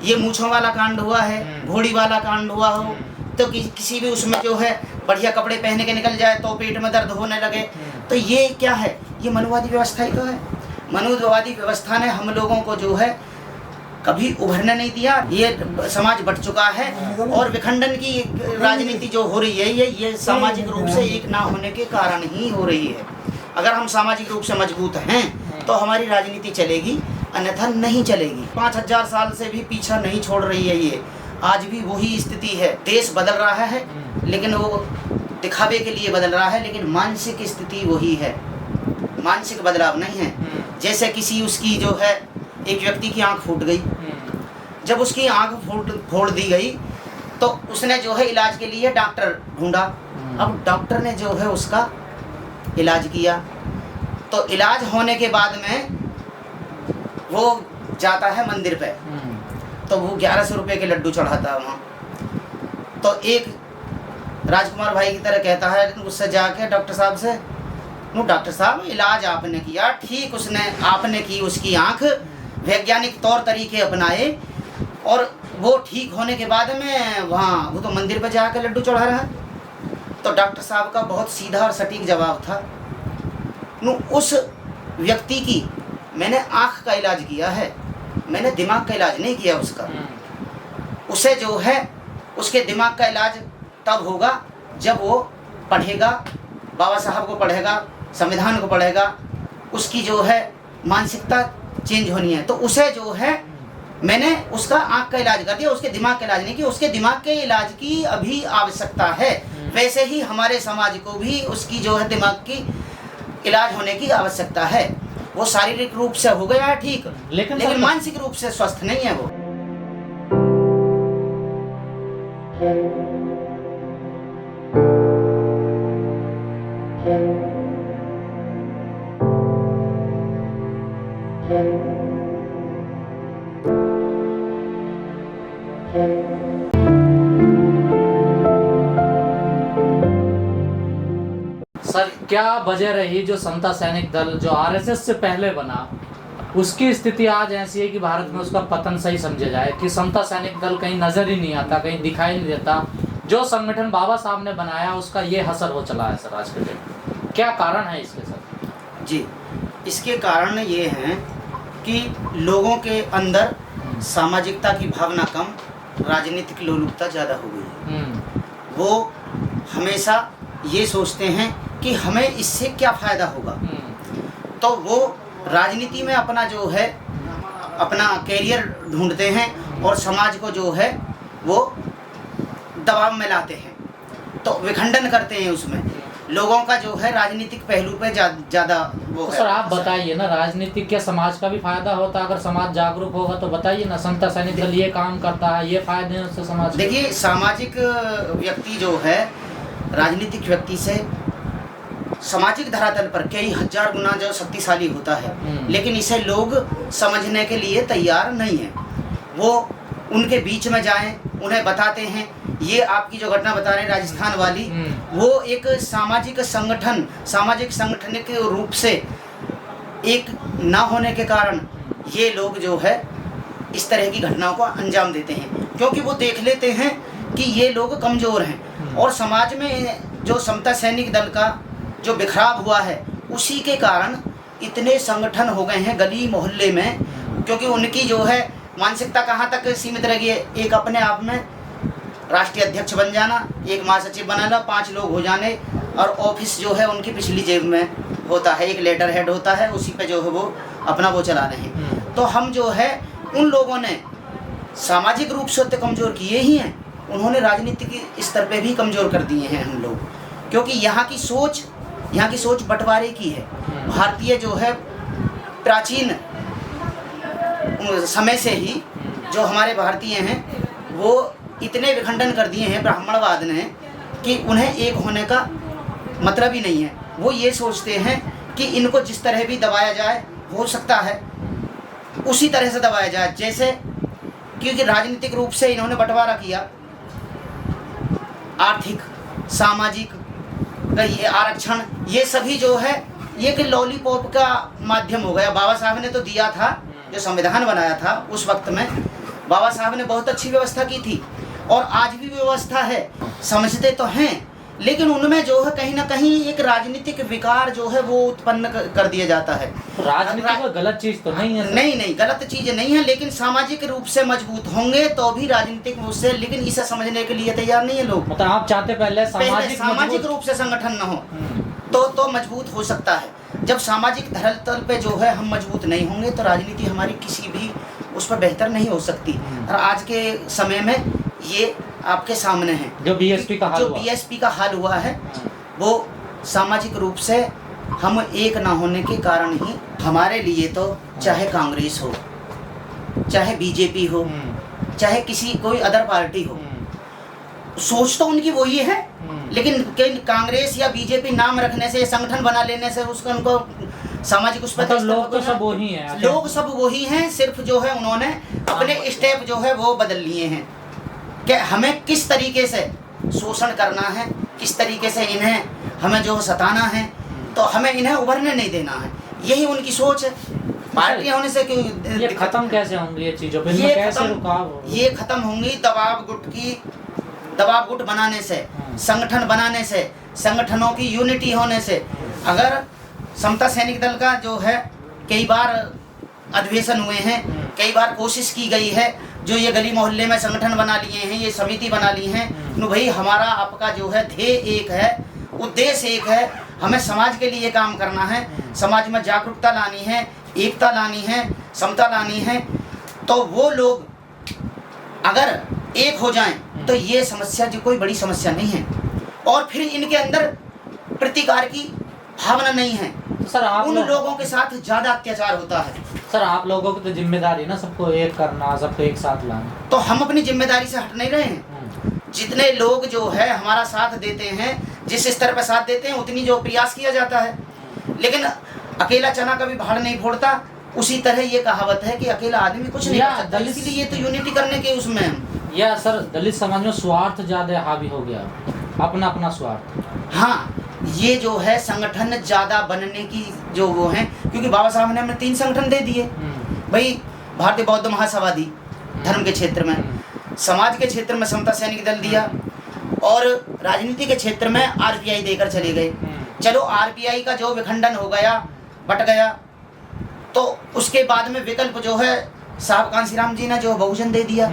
ये मूँछों वाला कांड हुआ है, घोड़ी वाला कांड हुआ हो, तो किसी भी उसमें जो है बढ़िया कपड़े पहने के निकल जाए तो पेट में दर्द होने लगे, तो ये क्या है? ये मनुवादी व्यवस्था ही तो है। मनुवादी व्यवस्था ने हम लोगों को जो है कभी उभरने नहीं दिया। ये समाज बट चुका है और विखंडन की राजनीति जो हो रही है ये सामाजिक रूप से एक ना होने के कारण ही हो रही है। अगर हम सामाजिक रूप से मजबूत हैं तो हमारी राजनीति चलेगी, अन्यथा नहीं चलेगी। 5000 साल से भी पीछा नहीं छोड़ रही है ये, आज भी वही स्थिति है। देश बदल रहा है लेकिन वो दिखावे के लिए बदल रहा है, लेकिन मानसिक स्थिति वही है, मानसिक बदलाव नहीं है। जैसे किसी उसकी जो है एक व्यक्ति की आंख फूट गई, जब उसकी आंख फोड़ दी गई तो उसने जो है इलाज के लिए डॉक्टर ढूंढा। अब डॉक्टर ने जो है उसका इलाज किया, तो इलाज होने के बाद में वो जाता है मंदिर पे, तो वो 1100 रुपये के लड्डू चढ़ाता है वहाँ। तो एक राजकुमार भाई की तरह कहता है उससे जाके डॉक्टर साहब से, डॉक्टर साहब इलाज आपने किया ठीक, आपने की उसकी आंख, वैज्ञानिक तौर तरीके अपनाए और वो ठीक होने के बाद में वहाँ वो तो मंदिर पर जाकर लड्डू चढ़ा रहा है। तो डॉक्टर साहब का बहुत सीधा और सटीक जवाब था, उस व्यक्ति की मैंने आँख का इलाज किया है, मैंने दिमाग का इलाज नहीं किया उसका। उसे जो है उसके दिमाग का इलाज तब होगा जब वो पढ़ेगा, बाबा साहब को पढ़ेगा, संविधान को पढ़ेगा, उसकी जो है मानसिकता चेंज होनी है। तो उसे जो है मैंने उसका आँख का इलाज कर दिया, उसके दिमाग का इलाज नहीं किया। उसके दिमाग के इलाज की अभी आवश्यकता है, वैसे ही हमारे समाज को भी उसकी जो है दिमाग की इलाज होने की आवश्यकता है। वो शारीरिक रूप से हो गया है ठीक, लेकिन मानसिक रूप से स्वस्थ नहीं है वो। सर, क्या वजह रही जो समता सैनिक दल जो आरएसएस से पहले बना, उसकी स्थिति आज ऐसी है कि भारत में उसका पतन सही समझा जाए कि समता सैनिक दल कहीं नजर ही नहीं आता, कहीं दिखाई नहीं देता। जो संगठन बाबा साहब ने बनाया उसका ये असर हो चला है सर आज के डेट। क्या कारण है इसके सर? जी, इसके कारण ये हैं कि लोगों के अंदर सामाजिकता की भावना कम, राजनीतिक लोलुपता ज़्यादा हो गई है। वो हमेशा ये सोचते हैं कि हमें इससे क्या फ़ायदा होगा, तो वो राजनीति में अपना जो है अपना कैरियर ढूंढते हैं और समाज को जो है वो दबाव में लाते हैं, तो विखंडन करते हैं। उसमें लोगों का जो है राजनीतिक पहलू पे ज़्यादा वो तो है। सर आप बताइए ना, राजनीतिक क्या समाज का भी फायदा होता है? अगर समाज जागरूक होगा तो बताइए ना, समता सैनिक दल ये काम करता है, ये फायदे हैं उससे समाज। देखिए, सामाजिक व्यक्ति जो है राजनीतिक व्यक्ति से सामाजिक धरातल पर कई हजार गुना जो शक्तिशाली होता है, लेकिन इसे लोग समझने के लिए तैयार नहीं है। वो उनके बीच में जाएं, उन्हें बताते हैं ये आपकी जो घटना बता रहे हैं राजस्थान वाली, वो एक सामाजिक संगठन के रूप से एक ना होने के कारण ये लोग जो है इस तरह की घटनाओं को अंजाम देते हैं, क्योंकि वो देख लेते हैं कि ये लोग कमज़ोर हैं। और समाज में जो समता सैनिक दल का जो बिखराव हुआ है उसी के कारण इतने संगठन हो गए हैं गली मोहल्ले में, क्योंकि उनकी जो है मानसिकता कहाँ तक सीमित रह गई है। एक अपने आप में राष्ट्रीय अध्यक्ष बन जाना, एक महासचिव बनाना, 5 लोग हो जाने, और ऑफिस जो है उनकी पिछली जेब में होता है, एक लेटर हेड होता है, उसी पे जो है वो अपना वो चला रहे हैं। तो हम जो है उन लोगों ने सामाजिक रूप से तो कमज़ोर किए ही हैं, उन्होंने राजनीतिक स्तर पे भी कमज़ोर कर दिए हैं हम लोग, क्योंकि यहाँ की सोच बंटवारे की है। भारतीय जो है प्राचीन समय से ही जो हमारे भारतीय हैं वो इतने विखंडन कर दिए हैं ब्राह्मणवाद ने कि उन्हें एक होने का मतलब ही नहीं है। वो ये सोचते हैं कि इनको जिस तरह भी दबाया जाए, हो सकता है उसी तरह से दबाया जाए, जैसे क्योंकि राजनीतिक रूप से इन्होंने बंटवारा किया, आर्थिक सामाजिक ये आरक्षण, ये सभी जो है ये कि लॉलीपॉप का माध्यम हो गया। बाबा साहब ने तो दिया था, जो संविधान बनाया था उस वक्त में बाबा साहब ने बहुत अच्छी व्यवस्था की थी और आज भी व्यवस्था है, समझते तो हैं, लेकिन उनमें जो है कहीं ना कहीं एक राजनीतिक विकार जो है वो उत्पन्न कर दिया जाता है। राजनीति कोई गलत चीज तो नहीं है? नहीं, गलत चीज नहीं है, लेकिन सामाजिक रूप से मजबूत होंगे तो भी राजनीतिक रूप से, लेकिन इसे समझने के लिए तैयार नहीं है लोग। मतलब आप चाहते पहले सामाजिक रूप से संगठन न हो तो मजबूत हो सकता है। जब सामाजिक धरातल पे जो है हम मजबूत नहीं होंगे तो राजनीति हमारी किसी भी उस पर बेहतर नहीं हो सकती। और आज के समय में ये आपके सामने है जो बीएसपी का हाल हुआ है, वो सामाजिक रूप से हम एक ना होने के कारण ही हमारे लिए तो चाहे कांग्रेस हो, चाहे बीजेपी हो, चाहे किसी कोई अदर पार्टी हो, सोच तो उनकी वही है, लेकिन कांग्रेस या बीजेपी नाम रखने से, संगठन बना लेने से उसको उनको सामाजिक उस पर लोग तो सब वही हैं। लोग सब वही हैं, सिर्फ जो है उन्होंने अपने स्टेप जो है वो बदल लिए हैं कि हमें किस तरीके से शोषण करना है, किस तरीके से इन्हें हमें जो सताना है, तो हमें इन्हें उभरने नहीं देना है। यही उनकी सोच है। पार्टी होने से क्यों ये खत्म कैसे होंगी ये चीजों पे? ये खत्म होंगी दबाव गुट बनाने से, संगठन बनाने से, संगठनों की यूनिटी होने से। अगर समता सैनिक दल का जो है कई बार अधिवेशन हुए हैं, कई बार कोशिश की गई है, जो ये गली मोहल्ले में संगठन बना लिए हैं, ये समिति बना ली हैं, तो भाई हमारा आपका जो है ध्येय एक है, उद्देश्य एक है, हमें समाज के लिए काम करना है, समाज में जागरूकता लानी है, एकता लानी है, समता लानी है। तो वो लोग अगर एक हो जाएं तो ये समस्या जो कोई बड़ी समस्या नहीं है, और फिर इनके अंदर प्रतिकार की भावना नहीं है। सर आप उन लोगों के साथ ज्यादा अत्याचार होता है। सर आप लोगों की तो जिम्मेदारी ना सबको एक करना, सबको एक साथ लाना। तो हम अपनी जिम्मेदारी से हट नहीं रहे हैं। जितने लोग जो है हमारा साथ देते हैं, जिस स्तर पर साथ देते हैं, उतनी जो प्रयास किया जाता है, लेकिन अकेला चना कभी भाड़ नहीं फोड़ता। उसी तरह ये कहावत है कि अकेला आदमी कुछ नहीं कर सकता, इसीलिए तो यूनिटी करने के उसमें हम। या सर दलित समाज में स्वार्थ ज्यादा हावी हो गया, अपना अपना स्वार्थ। हाँ, ये जो है संगठन ज्यादा बनने की जो वो है, क्योंकि बाबा साहब ने हमें 3 संगठन दे दिए भाई। भारतीय बौद्ध महासभा दी धर्म के क्षेत्र में, समाज के क्षेत्र में समता सैनिक दल दिया, और राजनीति के क्षेत्र में आरपीआई देकर चले गए। चलो आरपीआई का जो विखंडन हो गया, बट गया, तो उसके बाद में विकल्प जो है साहब कांसीराम जी ने जो बहुजन दे दिया।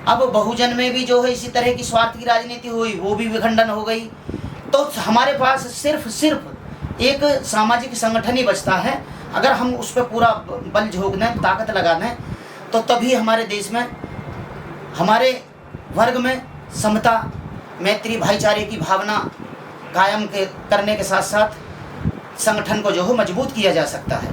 अब बहुजन में भी जो है इसी तरह की स्वार्थ की राजनीति हुई, वो भी विखंडन हो गई। तो हमारे पास सिर्फ एक सामाजिक संगठन ही बचता है। अगर हम उस पर पूरा बल झोंक दें, ताकत लगा दें, तो तभी हमारे देश में, हमारे वर्ग में समता, मैत्री, भाईचारे की भावना कायम करने के साथ साथ संगठन को जो है मजबूत किया जा सकता है।